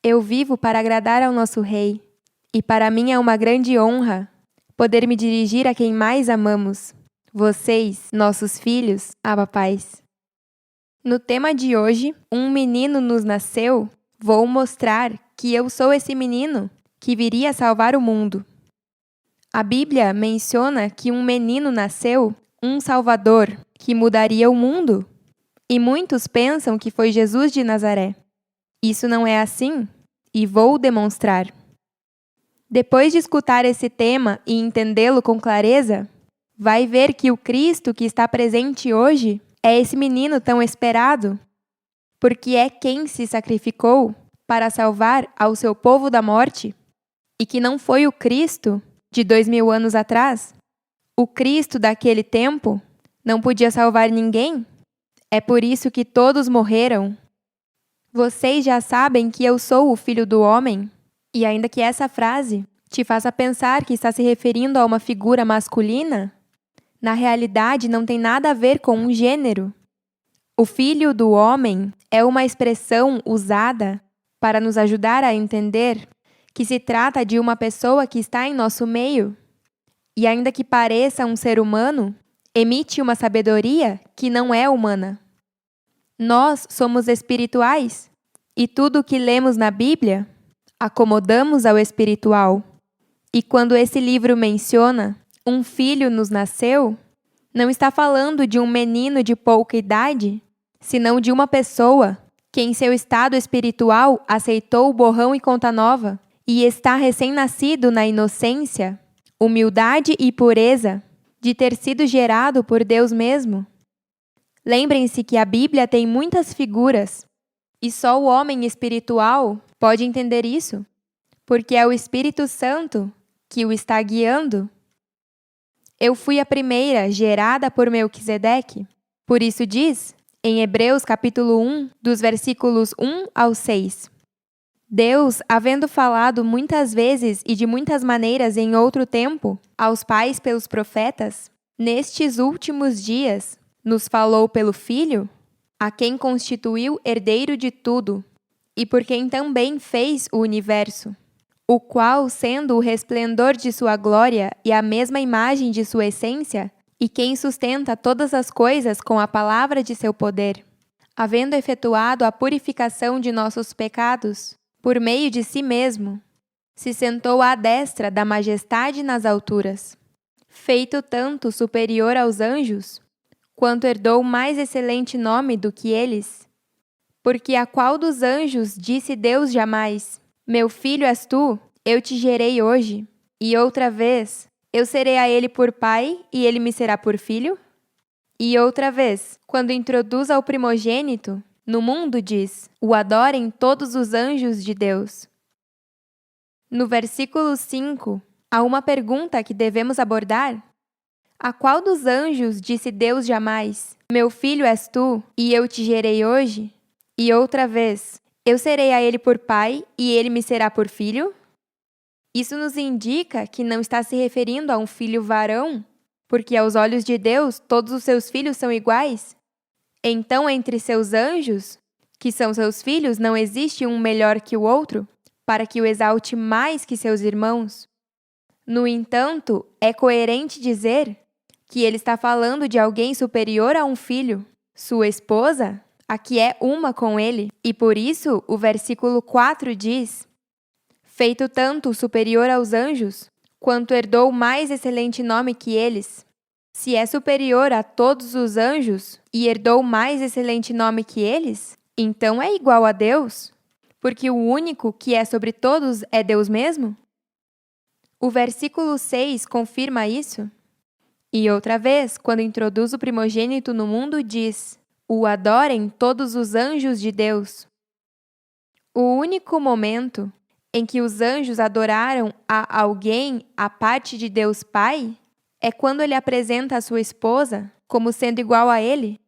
Eu vivo para agradar ao nosso Rei, e para mim é uma grande honra poder me dirigir a quem mais amamos, vocês, nossos filhos, papais. No tema de hoje, um menino nos nasceu, vou mostrar que eu sou esse menino que viria salvar o mundo. A Bíblia menciona que um menino nasceu, um Salvador, que mudaria o mundo. E muitos pensam que foi Jesus de Nazaré. Isso não é assim, e vou demonstrar. Depois de escutar esse tema e entendê-lo com clareza, vai ver que o Cristo que está presente hoje é esse menino tão esperado, porque é quem se sacrificou para salvar ao seu povo da morte, e que não foi o Cristo de 2000 anos atrás. O Cristo daquele tempo não podia salvar ninguém. É por isso que todos morreram. Vocês já sabem que eu sou o Filho do Homem, e ainda que essa frase te faça pensar que está se referindo a uma figura masculina, na realidade não tem nada a ver com um gênero. O Filho do Homem é uma expressão usada para nos ajudar a entender que se trata de uma pessoa que está em nosso meio, e ainda que pareça um ser humano, emite uma sabedoria que não é humana. Nós somos espirituais, e tudo o que lemos na Bíblia, acomodamos ao espiritual. E quando esse livro menciona um filho nos nasceu, não está falando de um menino de pouca idade, senão de uma pessoa que em seu estado espiritual aceitou o borrão e conta nova e está recém-nascido na inocência, humildade e pureza de ter sido gerado por Deus mesmo. Lembrem-se que a Bíblia tem muitas figuras, e só o homem espiritual pode entender isso, porque é o Espírito Santo que o está guiando. Eu fui a primeira gerada por Melquisedeque. Por isso diz, em Hebreus capítulo 1, dos versículos 1 ao 6. Deus, havendo falado muitas vezes e de muitas maneiras em outro tempo, aos pais pelos profetas, nestes últimos dias, nos falou pelo Filho, a quem constituiu herdeiro de tudo, e por quem também fez o universo, o qual, sendo o resplendor de sua glória e a mesma imagem de sua essência, e quem sustenta todas as coisas com a palavra de seu poder, havendo efetuado a purificação de nossos pecados, por meio de si mesmo, se sentou à destra da majestade nas alturas, feito tanto superior aos anjos, quanto herdou mais excelente nome do que eles. Porque a qual dos anjos disse Deus jamais: Meu filho és tu, eu te gerei hoje, e outra vez, eu serei a ele por pai, e ele me será por filho? E outra vez, quando introduz ao primogênito, no mundo diz: O adorem todos os anjos de Deus. No versículo 5, há uma pergunta que devemos abordar. A qual dos anjos disse Deus jamais: Meu filho és tu, e eu te gerei hoje? E outra vez, eu serei a ele por pai, e ele me será por filho? Isso nos indica que não está se referindo a um filho varão, porque aos olhos de Deus todos os seus filhos são iguais. Então, entre seus anjos, que são seus filhos, não existe um melhor que o outro, para que o exalte mais que seus irmãos. No entanto, é coerente dizer que ele está falando de alguém superior a um filho, sua esposa, a que é uma com ele, e por isso o versículo 4 diz: Feito tanto superior aos anjos, quanto herdou mais excelente nome que eles. Se é superior a todos os anjos e herdou mais excelente nome que eles, então é igual a Deus, porque o único que é sobre todos é Deus mesmo? O versículo 6 confirma isso. E outra vez, quando introduz o primogênito no mundo, diz: O adorem todos os anjos de Deus. O único momento em que os anjos adoraram a alguém à parte de Deus Pai é quando ele apresenta a sua esposa como sendo igual a ele.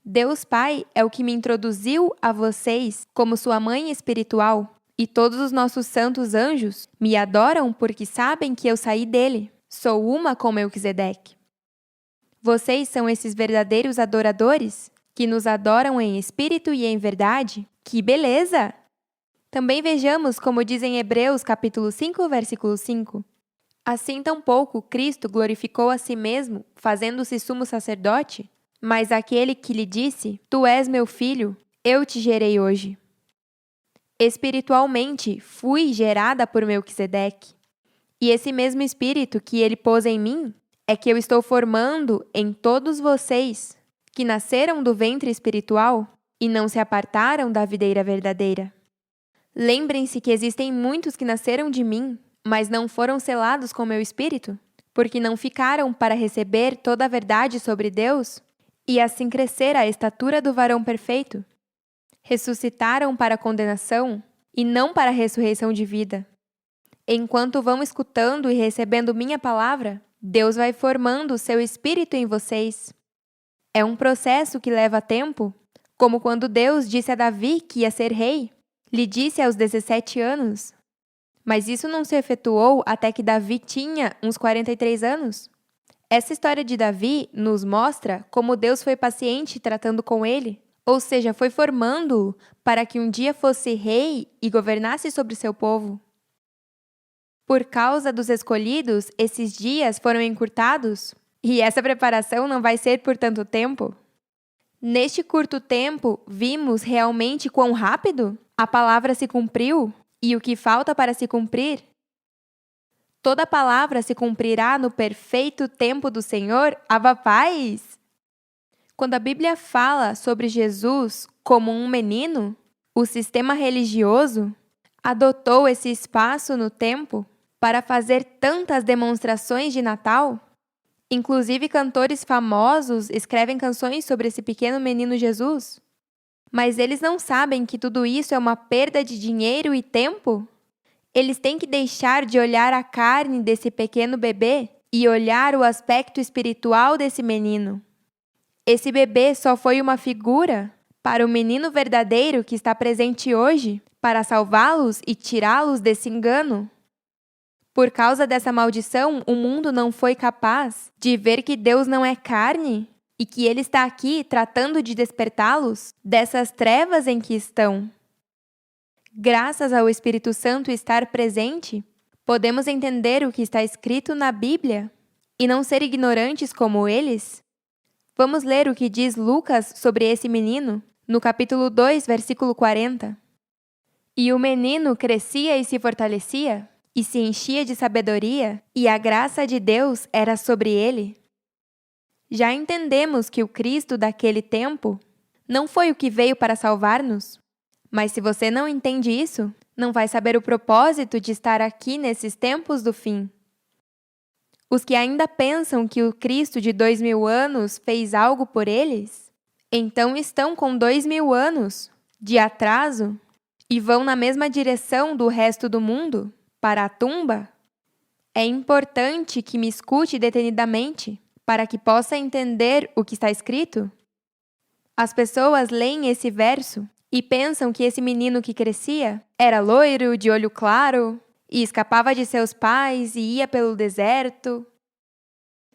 Deus Pai é o que me introduziu a vocês como sua mãe espiritual, e todos os nossos santos anjos me adoram porque sabem que eu saí dele. Sou uma com Melquisedeque. Vocês são esses verdadeiros adoradores que nos adoram em espírito e em verdade? Que beleza! Também vejamos como diz em Hebreus capítulo 5, versículo 5. Assim tampouco Cristo glorificou a si mesmo, fazendo-se sumo sacerdote, mas aquele que lhe disse, Tu és meu filho, eu te gerei hoje. Espiritualmente, fui gerada por Melquisedeque. E esse mesmo Espírito que ele pôs em mim é que eu estou formando em todos vocês, que nasceram do ventre espiritual e não se apartaram da videira verdadeira. Lembrem-se que existem muitos que nasceram de mim, mas não foram selados com meu Espírito, porque não ficaram para receber toda a verdade sobre Deus e assim crescer à estatura do varão perfeito. Ressuscitaram para a condenação e não para a ressurreição de vida. Enquanto vão escutando e recebendo minha palavra, Deus vai formando o seu Espírito em vocês. É um processo que leva tempo, como quando Deus disse a Davi que ia ser rei, lhe disse aos 17 anos. Mas isso não se efetuou até que Davi tinha uns 43 anos. Essa história de Davi nos mostra como Deus foi paciente tratando com ele, ou seja, foi formando-o para que um dia fosse rei e governasse sobre seu povo. Por causa dos escolhidos, esses dias foram encurtados, e essa preparação não vai ser por tanto tempo. Neste curto tempo, vimos realmente quão rápido a palavra se cumpriu e o que falta para se cumprir. Toda palavra se cumprirá no perfeito tempo do Senhor, Abba Paz. Quando a Bíblia fala sobre Jesus como um menino, o sistema religioso adotou esse espaço no tempo para fazer tantas demonstrações de Natal. Inclusive, cantores famosos escrevem canções sobre esse pequeno menino Jesus. Mas eles não sabem que tudo isso é uma perda de dinheiro e tempo? Eles têm que deixar de olhar a carne desse pequeno bebê e olhar o aspecto espiritual desse menino. Esse bebê só foi uma figura para o menino verdadeiro que está presente hoje para salvá-los e tirá-los desse engano. Por causa dessa maldição, o mundo não foi capaz de ver que Deus não é carne e que Ele está aqui tratando de despertá-los dessas trevas em que estão. Graças ao Espírito Santo estar presente, podemos entender o que está escrito na Bíblia e não ser ignorantes como eles. Vamos ler o que diz Lucas sobre esse menino, no capítulo 2, versículo 40. E o menino crescia e se fortalecia, e se enchia de sabedoria, e a graça de Deus era sobre ele. Já entendemos que o Cristo daquele tempo não foi o que veio para salvar-nos. Mas se você não entende isso, não vai saber o propósito de estar aqui nesses tempos do fim. Os que ainda pensam que o Cristo de 2000 anos fez algo por eles, então estão com 2000 anos de atraso e vão na mesma direção do resto do mundo, para a tumba. É importante que me escute detenidamente, para que possa entender o que está escrito. As pessoas leem esse verso e pensam que esse menino que crescia era loiro, de olho claro, e escapava de seus pais e ia pelo deserto.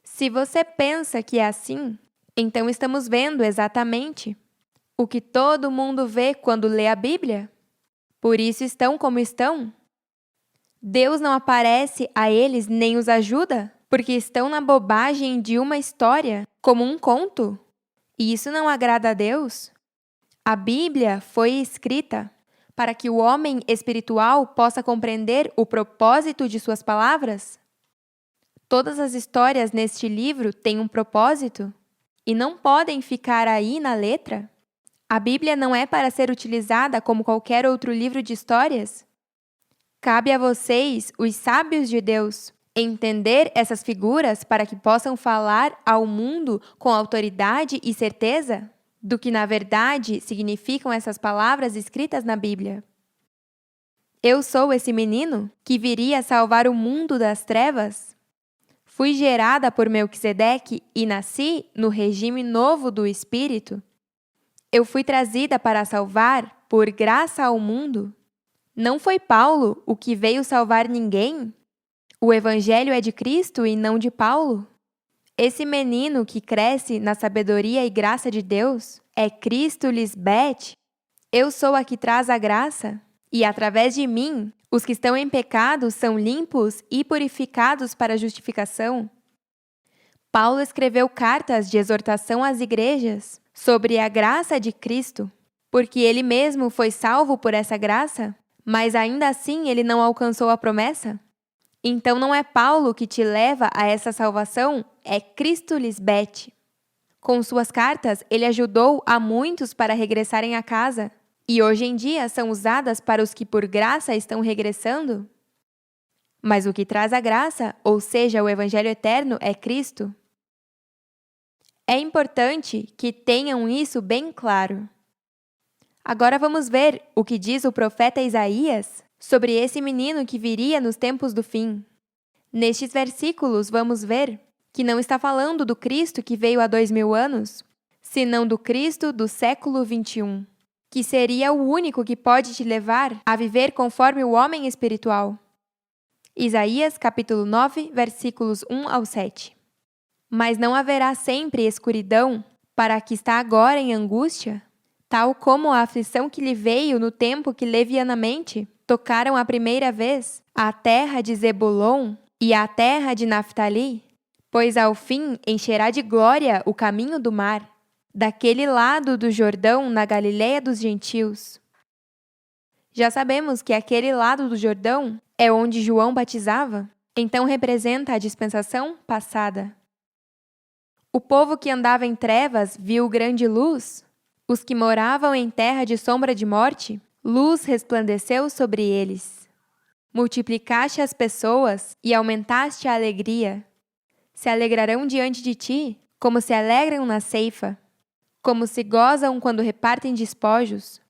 Se você pensa que é assim, então estamos vendo exatamente o que todo mundo vê quando lê a Bíblia. Por isso estão como estão. Deus não aparece a eles nem os ajuda, porque estão na bobagem de uma história, como um conto. E isso não agrada a Deus. A Bíblia foi escrita para que o homem espiritual possa compreender o propósito de suas palavras. Todas as histórias neste livro têm um propósito e não podem ficar aí na letra. A Bíblia não é para ser utilizada como qualquer outro livro de histórias. Cabe a vocês, os sábios de Deus, entender essas figuras para que possam falar ao mundo com autoridade e certeza do que, na verdade, significam essas palavras escritas na Bíblia. Eu sou esse menino que viria salvar o mundo das trevas. Fui gerada por Melquisedeque e nasci no regime novo do Espírito. Eu fui trazida para salvar, por graça ao mundo. Não foi Paulo o que veio salvar ninguém? O Evangelho é de Cristo e não de Paulo? Esse menino que cresce na sabedoria e graça de Deus é Cristo Lisbeth. Eu sou a que traz a graça e através de mim, os que estão em pecado são limpos e purificados para a justificação. Paulo escreveu cartas de exortação às igrejas sobre a graça de Cristo, porque ele mesmo foi salvo por essa graça, mas ainda assim ele não alcançou a promessa? Então não é Paulo que te leva a essa salvação, é Cristo Lisbete. Com suas cartas, ele ajudou a muitos para regressarem a casa, e hoje em dia são usadas para os que por graça estão regressando? Mas o que traz a graça, ou seja, o Evangelho eterno, é Cristo. É importante que tenham isso bem claro. Agora vamos ver o que diz o profeta Isaías sobre esse menino que viria nos tempos do fim. Nestes versículos vamos ver que não está falando do Cristo que veio há 2000 anos, senão do Cristo do século 21, que seria o único que pode te levar a viver conforme o homem espiritual. Isaías capítulo 9, versículos 1 ao 7. Mas não haverá sempre escuridão para a que está agora em angústia, tal como a aflição que lhe veio no tempo que levianamente tocaram a primeira vez a terra de Zebulon e a terra de Naftali, pois ao fim encherá de glória o caminho do mar, daquele lado do Jordão na Galileia dos gentios. Já sabemos que aquele lado do Jordão é onde João batizava, então representa a dispensação passada. O povo que andava em trevas viu grande luz. Os que moravam em terra de sombra de morte, luz resplandeceu sobre eles. Multiplicaste as pessoas e aumentaste a alegria. Se alegrarão diante de ti, como se alegram na ceifa, como se gozam quando repartem despojos.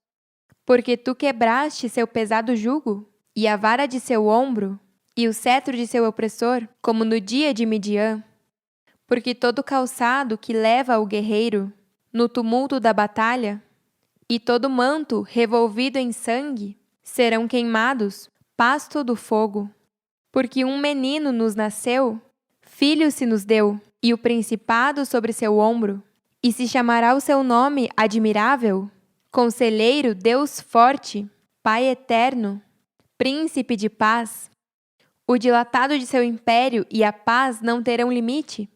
Porque tu quebraste seu pesado jugo, e a vara de seu ombro, e o cetro de seu opressor, como no dia de Midian. Porque todo calçado que leva o guerreiro no tumulto da batalha, e todo manto revolvido em sangue, serão queimados, pasto do fogo. Porque um menino nos nasceu, filho se nos deu, e o principado sobre seu ombro, e se chamará o seu nome Admirável, Conselheiro, Deus Forte, Pai Eterno, Príncipe de Paz. O dilatado de seu império e a paz não terão limite.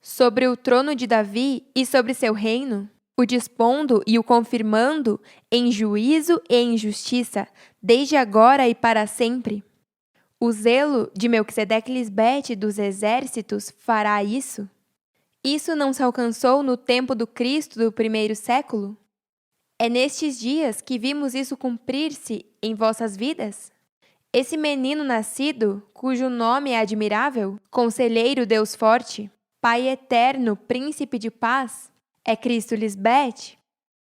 Sobre o trono de Davi e sobre seu reino, o dispondo e o confirmando em juízo e em justiça, desde agora e para sempre. O zelo de Melquisedeque Lisbete dos exércitos fará isso? Isso não se alcançou no tempo do Cristo do primeiro século? É nestes dias que vimos isso cumprir-se em vossas vidas? Esse menino nascido, cujo nome é admirável, Conselheiro Deus Forte, Pai Eterno, Príncipe de Paz, é Cristo Lisbete?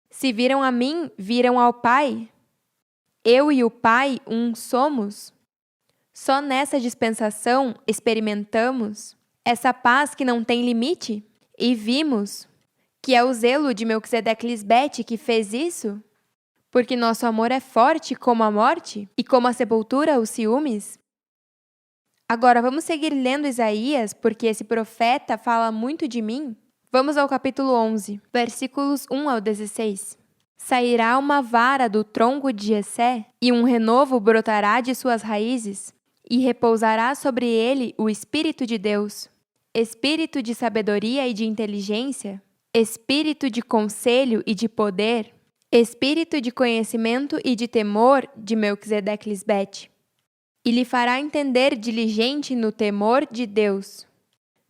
Se viram a mim, viram ao Pai? Eu e o Pai um somos? Só nessa dispensação experimentamos essa paz que não tem limite? E vimos que é o zelo de Melquisedeque Lisbete que fez isso? Porque nosso amor é forte como a morte e como a sepultura os ciúmes? Agora vamos seguir lendo Isaías, porque esse profeta fala muito de mim. Vamos ao capítulo 11, versículos 1 ao 16. Sairá uma vara do tronco de Jessé, e um renovo brotará de suas raízes, e repousará sobre ele o Espírito de Deus, Espírito de sabedoria e de inteligência, Espírito de conselho e de poder, Espírito de conhecimento e de temor de Melquisedeque Lisbete. E lhe fará entender diligente no temor de Deus.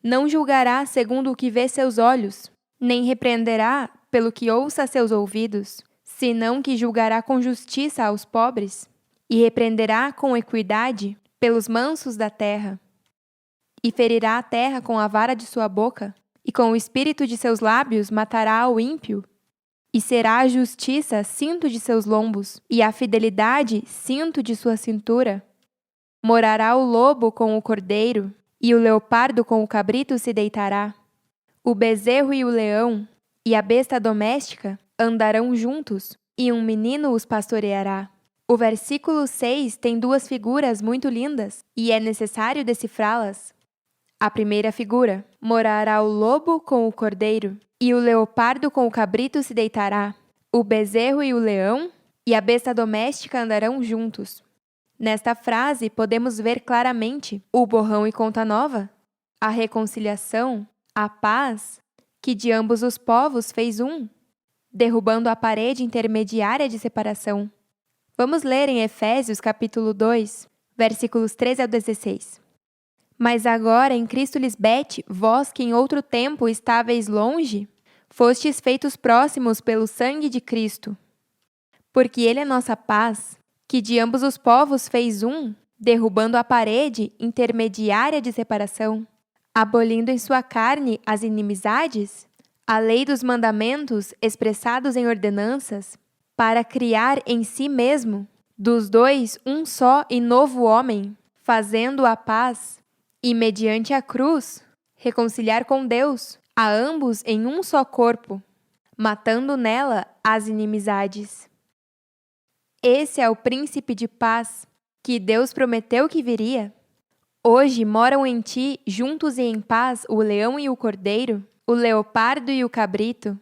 Não julgará segundo o que vê seus olhos, nem repreenderá pelo que ouça seus ouvidos, senão que julgará com justiça aos pobres, e repreenderá com equidade pelos mansos da terra. E ferirá a terra com a vara de sua boca, e com o espírito de seus lábios matará o ímpio. E será a justiça cinto de seus lombos, e a fidelidade cinto de sua cintura. Morará o lobo com o cordeiro, e o leopardo com o cabrito se deitará. O bezerro e o leão, e a besta doméstica, andarão juntos, e um menino os pastoreará. O versículo 6 tem duas figuras muito lindas, e é necessário decifrá-las. A primeira figura: morará o lobo com o cordeiro, e o leopardo com o cabrito se deitará. O bezerro e o leão, e a besta doméstica andarão juntos. Nesta frase, podemos ver claramente o borrão e conta nova, a reconciliação, a paz, que de ambos os povos fez um, derrubando a parede intermediária de separação. Vamos ler em Efésios capítulo 2, versículos 13 ao 16. Mas agora em Cristo Lisbete, vós que em outro tempo estáveis longe, fostes feitos próximos pelo sangue de Cristo. Porque Ele é nossa paz, que de ambos os povos fez um, derrubando a parede intermediária de separação, abolindo em sua carne as inimizades, a lei dos mandamentos expressados em ordenanças, para criar em si mesmo, dos dois, um só e novo homem, fazendo a paz, e mediante a cruz, reconciliar com Deus, a ambos em um só corpo, matando nela as inimizades. Esse é o príncipe de paz, que Deus prometeu que viria. Hoje moram em ti, juntos e em paz, o leão e o cordeiro, o leopardo e o cabrito,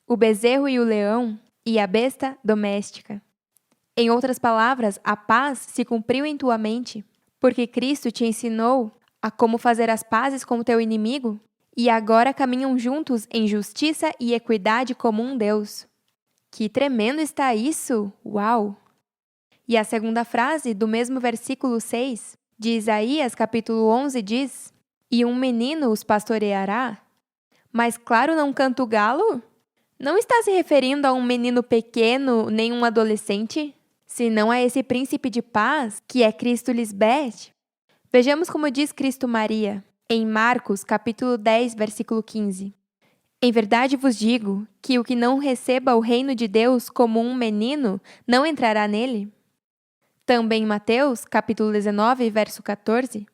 o bezerro e o leão, e a besta doméstica. Em outras palavras, a paz se cumpriu em tua mente, porque Cristo te ensinou a como fazer as pazes com o teu inimigo, e agora caminham juntos em justiça e equidade como um Deus. Que tremendo está isso! Uau! E a segunda frase do mesmo versículo 6, de Isaías capítulo 11 diz: E um menino os pastoreará. Mas claro, não canta o galo? Não está se referindo a um menino pequeno, nem um adolescente, senão a esse príncipe de paz, que é Cristo Lisbete. Vejamos como diz Cristo Maria, em Marcos capítulo 10, versículo 15. Em verdade vos digo que o que não receba o reino de Deus como um menino, não entrará nele. Também Mateus, capítulo 19, verso 14.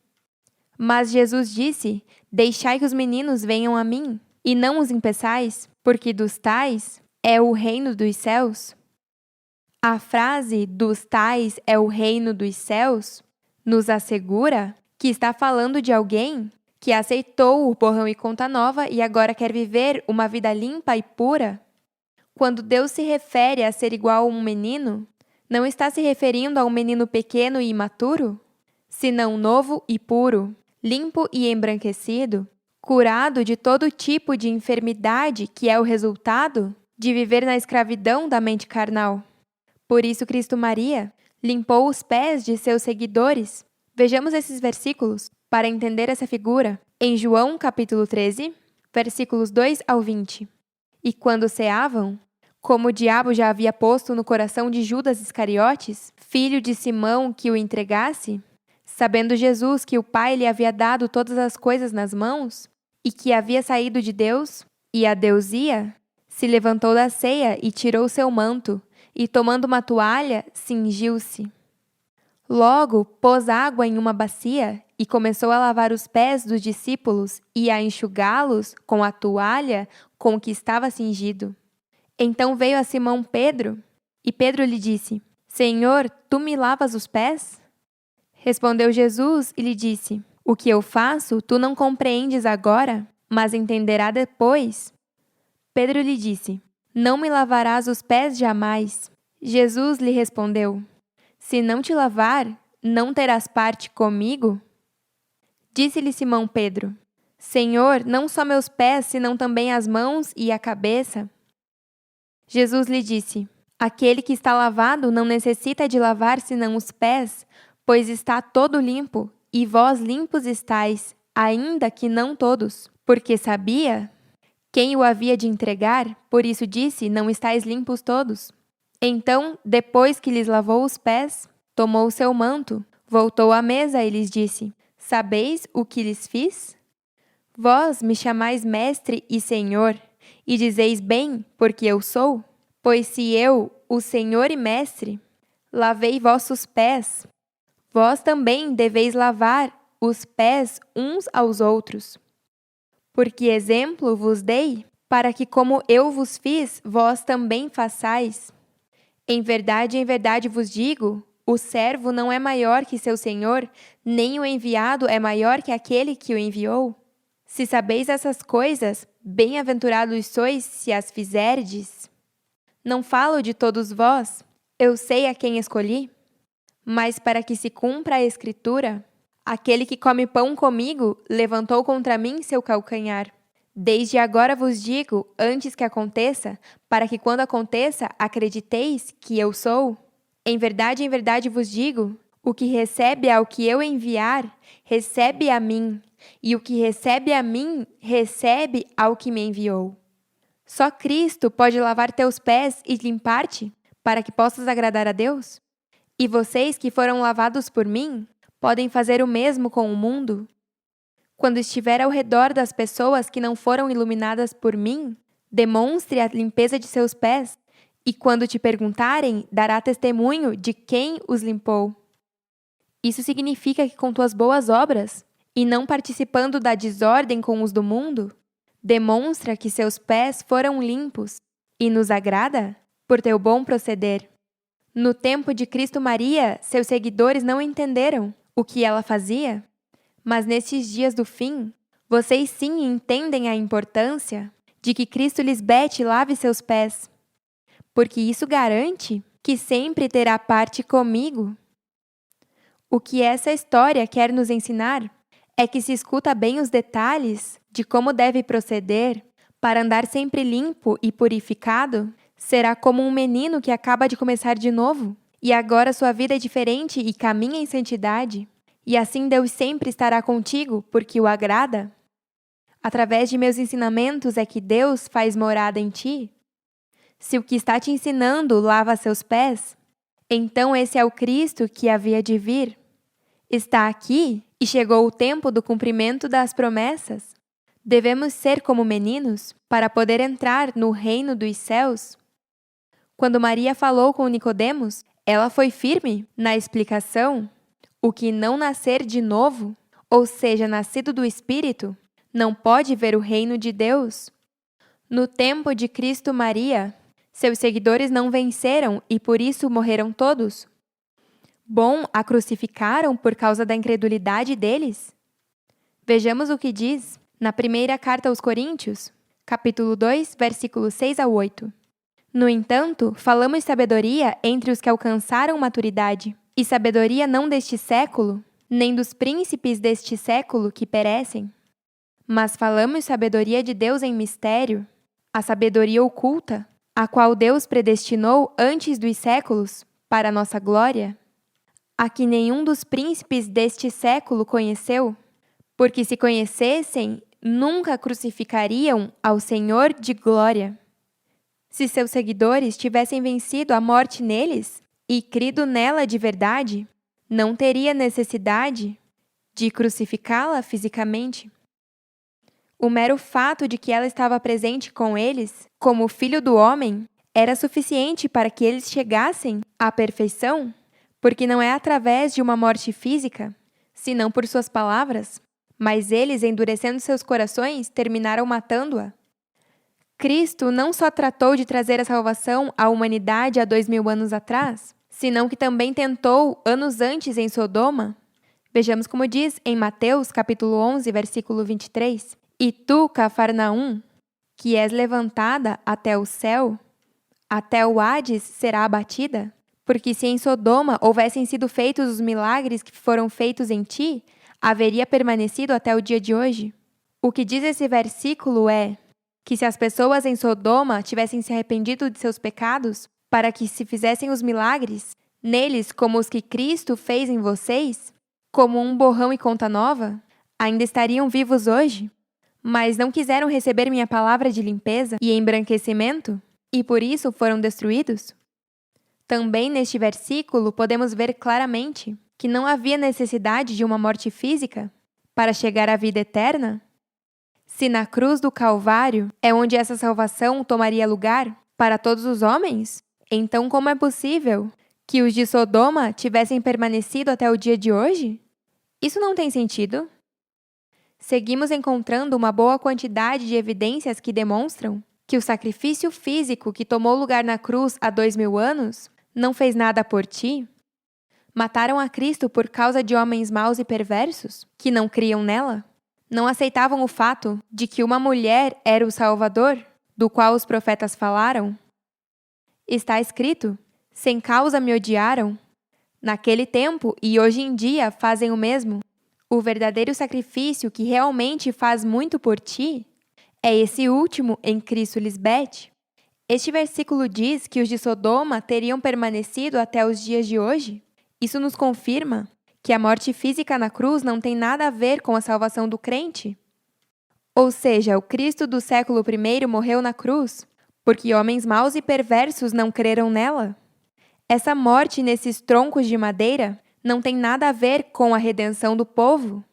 Mas Jesus disse: Deixai que os meninos venham a mim, e não os impeçais, porque dos tais é o reino dos céus. A frase dos tais é o reino dos céus nos assegura que está falando de alguém que aceitou o borrão e conta nova e agora quer viver uma vida limpa e pura. Quando Deus se refere a ser igual a um menino, não está se referindo a um menino pequeno e imaturo, senão novo e puro, limpo e embranquecido, curado de todo tipo de enfermidade que é o resultado de viver na escravidão da mente carnal. Por isso Cristo Maria limpou os pés de seus seguidores. Vejamos esses versículos para entender essa figura em João capítulo 13, versículos 2 ao 20. E quando ceavam, como o diabo já havia posto no coração de Judas Iscariotes, filho de Simão, que o entregasse, sabendo Jesus que o Pai lhe havia dado todas as coisas nas mãos, e que havia saído de Deus, e a Deus ia, se levantou da ceia e tirou seu manto, e tomando uma toalha, cingiu-se. Logo, pôs água em uma bacia, e começou a lavar os pés dos discípulos, e a enxugá-los com a toalha com que estava cingido. Então veio a Simão Pedro, e Pedro lhe disse: Senhor, tu me lavas os pés? Respondeu Jesus e lhe disse: O que eu faço, tu não compreendes agora, mas entenderá depois. Pedro lhe disse: Não me lavarás os pés jamais. Jesus lhe respondeu: Se não te lavar, não terás parte comigo? Disse-lhe Simão Pedro: Senhor, não só meus pés, senão também as mãos e a cabeça. Jesus lhe disse: Aquele que está lavado não necessita de lavar senão os pés, pois está todo limpo, e vós limpos estáis, ainda que não todos. Porque sabia quem o havia de entregar, por isso disse: Não estáis limpos todos. Então, depois que lhes lavou os pés, tomou o seu manto, voltou à mesa e lhes disse: Sabeis o que lhes fiz? Vós me chamais mestre e senhor, e dizeis bem, porque eu sou? Pois se eu, o Senhor e Mestre, lavei vossos pés, vós também deveis lavar os pés uns aos outros. Porque exemplo vos dei, para que como eu vos fiz, vós também façais. Em verdade vos digo, o servo não é maior que seu senhor, nem o enviado é maior que aquele que o enviou. Se sabeis essas coisas, bem-aventurados sois se as fizerdes. Não falo de todos vós, Eu sei a quem escolhi, mas para que se cumpra a Escritura, aquele que come pão comigo levantou contra mim seu calcanhar. Desde agora vos digo, antes que aconteça, para que quando aconteça, acrediteis que eu sou. Em verdade vos digo, o que recebe ao que eu enviar, recebe a mim, e o que recebe a mim, recebe ao que me enviou. Só Cristo pode lavar teus pés e limpar-te, para que possas agradar a Deus? E vocês que foram lavados por mim, podem fazer o mesmo com o mundo? Quando estiver ao redor das pessoas que não foram iluminadas por mim, demonstre a limpeza de seus pés, e quando te perguntarem, dará testemunho de quem os limpou. Isso significa que com tuas boas obras, e não participando da desordem com os do mundo, demonstra que seus pés foram limpos, e nos agrada por teu bom proceder. No tempo de Cristo Maria, seus seguidores não entenderam o que ela fazia, mas nestes dias do fim, vocês sim entendem a importância de que Cristo lhes bete e lave seus pés, porque isso garante que sempre terá parte comigo. O que essa história quer nos ensinar é que se escuta bem os detalhes de como deve proceder para andar sempre limpo e purificado, será como um menino que acaba de começar de novo, e agora sua vida é diferente e caminha em santidade. E assim Deus sempre estará contigo, porque o agrada? Através de meus ensinamentos é que Deus faz morada em ti? Se o que está te ensinando lava seus pés, então esse é o Cristo que havia de vir. Está aqui e chegou o tempo do cumprimento das promessas. Devemos ser como meninos para poder entrar no reino dos céus. Quando Maria falou com Nicodemos, ela foi firme na explicação. O que não nascer de novo, ou seja, nascido do Espírito, não pode ver o reino de Deus. No tempo de Cristo Maria, seus seguidores não venceram e por isso morreram todos. Bom, a crucificaram por causa da incredulidade deles? Vejamos o que diz na primeira carta aos Coríntios, capítulo 2, versículos 6 a 8. No entanto, falamos sabedoria entre os que alcançaram maturidade, e sabedoria não deste século, nem dos príncipes deste século que perecem. Mas falamos sabedoria de Deus em mistério, a sabedoria oculta, a qual Deus predestinou antes dos séculos, para a nossa glória, a que nenhum dos príncipes deste século conheceu, porque se conhecessem, nunca crucificariam ao Senhor de glória. Se seus seguidores tivessem vencido a morte neles e crido nela de verdade, não teria necessidade de crucificá-la fisicamente. O mero fato de que ela estava presente com eles, como filho do homem, era suficiente para que eles chegassem à perfeição, porque não é através de uma morte física, senão por suas palavras, mas eles, endurecendo seus corações, terminaram matando-a. Cristo não só tratou de trazer a salvação à humanidade há 2000 anos atrás, senão que também tentou anos antes em Sodoma. Vejamos como diz em Mateus, capítulo 11, versículo 23. E tu, Cafarnaum, que és levantada até o céu, até o Hades será abatida? Porque se em Sodoma houvessem sido feitos os milagres que foram feitos em ti, haveria permanecido até o dia de hoje? O que diz esse versículo é que se as pessoas em Sodoma tivessem se arrependido de seus pecados, para que se fizessem os milagres, neles como os que Cristo fez em vocês, como um borrão e conta nova, ainda estariam vivos hoje? Mas não quiseram receber minha palavra de limpeza e embranquecimento, e por isso foram destruídos? Também neste versículo podemos ver claramente que não havia necessidade de uma morte física para chegar à vida eterna. Se na cruz do Calvário é onde essa salvação tomaria lugar para todos os homens, então como é possível que os de Sodoma tivessem permanecido até o dia de hoje? Isso não tem sentido. Seguimos encontrando uma boa quantidade de evidências que demonstram que o sacrifício físico que tomou lugar na cruz há 2000 anos não fez nada por ti. Mataram a Cristo por causa de homens maus e perversos que não criam nela. Não aceitavam o fato de que uma mulher era o Salvador, do qual os profetas falaram. Está escrito: Sem causa me odiaram? Naquele tempo e hoje em dia fazem o mesmo? O verdadeiro sacrifício que realmente faz muito por ti é esse último em Cristo Lisbete. Este versículo diz que os de Sodoma teriam permanecido até os dias de hoje. Isso nos confirma que a morte física na cruz não tem nada a ver com a salvação do crente. Ou seja, o Cristo do século I morreu na cruz porque homens maus e perversos não creram nela. Essa morte nesses troncos de madeira não tem nada a ver com a redenção do povo.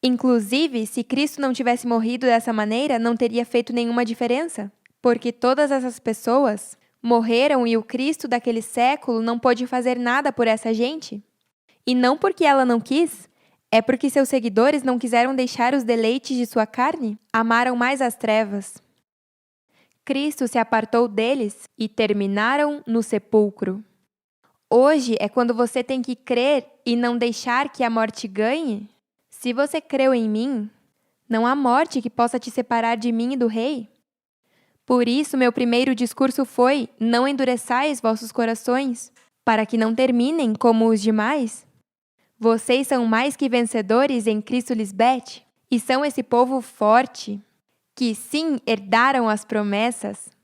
Inclusive, se Cristo não tivesse morrido dessa maneira, não teria feito nenhuma diferença, porque todas essas pessoas morreram e o Cristo daquele século não pôde fazer nada por essa gente. E não porque ela não quis, é porque seus seguidores não quiseram deixar os deleites de sua carne, amaram mais as trevas. Cristo se apartou deles e terminaram no sepulcro. Hoje é quando você tem que crer e não deixar que a morte ganhe? Se você creu em mim, não há morte que possa te separar de mim e do Rei. Por isso, meu primeiro discurso foi: não endureçais vossos corações, para que não terminem como os demais. Vocês são mais que vencedores em Cristo Lisbete, e são esse povo forte, que sim herdaram as promessas,